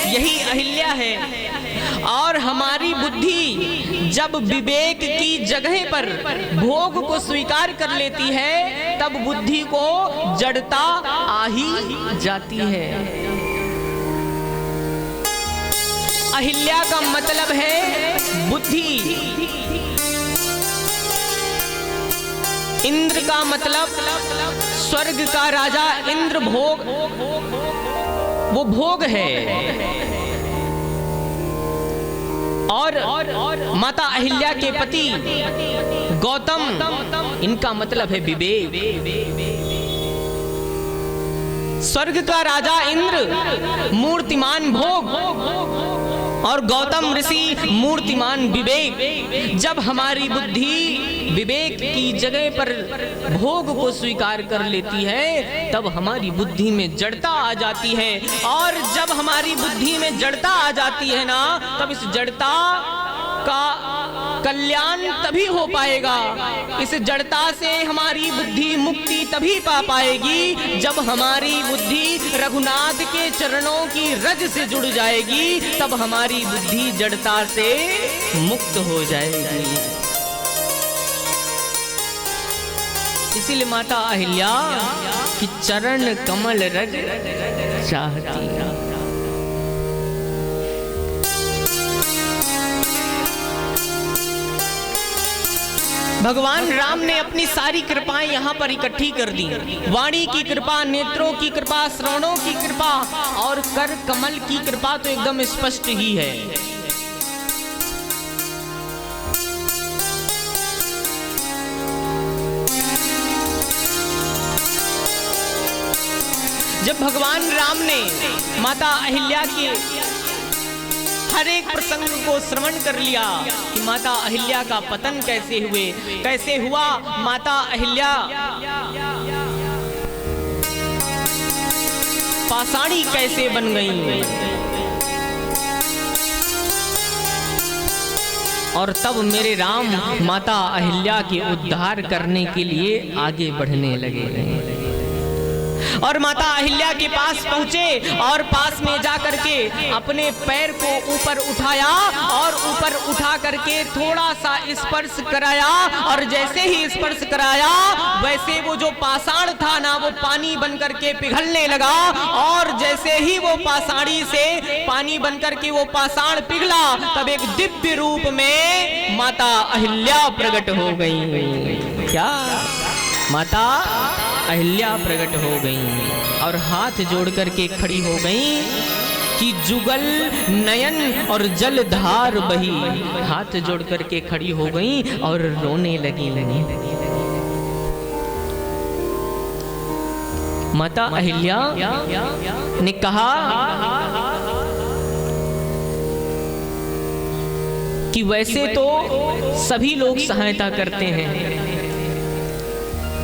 यही अहिल्या है। और हमारी बुद्धि जब विवेक की जगह पर भोग को स्वीकार कर लेती है तब बुद्धि को जड़ता आ ही जाती है। अहिल्या का मतलब है बुद्धि, इंद्र का मतलब स्वर्ग का राजा इंद्र, भोग वो भोग है। और माता अहिल्या के पति गौतम, इनका मतलब है विवेक। स्वर्ग का राजा इंद्र मूर्तिमान भोग और गौतम ऋषि मूर्तिमान विवेक। जब हमारी बुद्धि विवेक की जगह पर भोग को स्वीकार कर लेती है तब हमारी बुद्धि में जड़ता आ जाती है। और जब हमारी बुद्धि में जड़ता आ जाती है ना, तब इस जड़ता का कल्याण तभी हो पाएगा, इस जड़ता से हमारी बुद्धि मुक्ति तभी पा पाएगी जब हमारी बुद्धि रघुनाथ के चरणों की रज से जुड़ जाएगी, तब हमारी बुद्धि जड़ता से मुक्त हो जाएगी। इसीलिए माता अहिल्या की चरण कमल रज चाहती। भगवान राम ने अपनी सारी कृपाएं यहाँ पर इकट्ठी कर दी। वाणी की कृपा, नेत्रों की कृपा, श्रवणों की कृपा और कर कमल की कृपा तो एकदम स्पष्ट ही है। जब भगवान राम ने माता अहिल्या के हर एक प्रसंग को श्रवण कर लिया कि माता अहिल्या का पतन कैसे हुआ, माता अहिल्या पाषाणी कैसे बन गई, और तब मेरे राम माता अहिल्या के उद्धार करने के लिए आगे बढ़ने लगे और माता अहिल्या के पास पहुंचे और पास में जाकर के अपने पैर को ऊपर उठाया और ऊपर उठा करके थोड़ा सा स्पर्श कराया, और जैसे ही स्पर्श कराया वैसे वो जो पाषाण था ना वो पानी बन करके पिघलने लगा, और जैसे ही वो पाषाणी से पानी बन करके वो पाषाण पिघला तब एक दिव्य रूप में माता अहिल्या प्रकट हो गई। क्या माता अहिल्या प्रकट हो गई और हाथ जोड़ करके खड़ी हो गई कि जुगल नयन और जलधार बही, हाथ जोड़ करके खड़ी हो गई और रोने लगी। माता अहिल्या ने कहा कि वैसे तो सभी लोग सहायता करते हैं,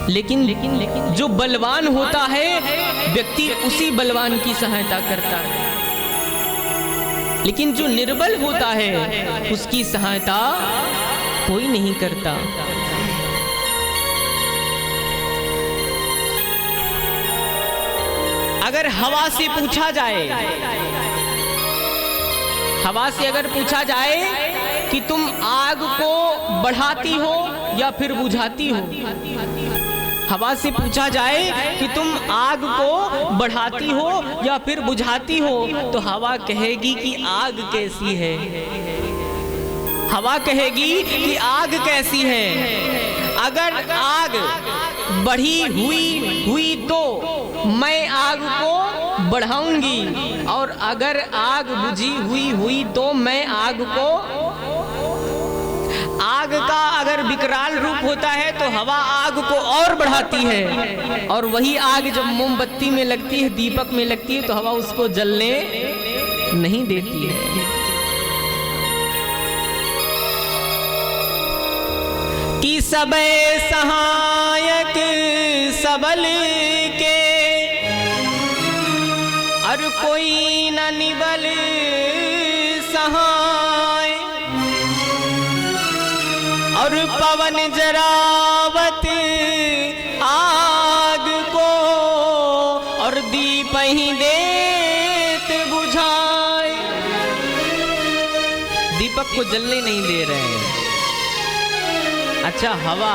लेकिन जो बलवान होता है व्यक्ति उसी बलवान की सहायता करता है, लेकिन जो निर्बल होता है उसकी सहायता कोई नहीं करता। अगर हवा से पूछा जाए, हवा से अगर पूछा जाए कि तुम आग को बढ़ाती हो या फिर बुझाती हो, हवा से पूछा जाए कि तुम आग को बढ़ाती हो या फिर बुझाती हो, तो हवा कहेगी कि आग कैसी है। हवा कहेगी कि आग कैसी है। अगर आग बढ़ी हुई तो मैं आग को बढ़ाऊंगी, और अगर आग बुझी हुई तो मैं आग को, आग का अगर विकराल रूप होता है तो हवा आग को और बढ़ाती है, और वही आग जब मोमबत्ती में लगती है, दीपक में लगती है, तो हवा उसको जलने नहीं देती है। कि सबे सहायक सबल के और कोई न निबल सहाय, और पवन जरावत आग को और दीप ही देत बुझाए। दीपक को जलने नहीं दे रहे हैं। अच्छा हवा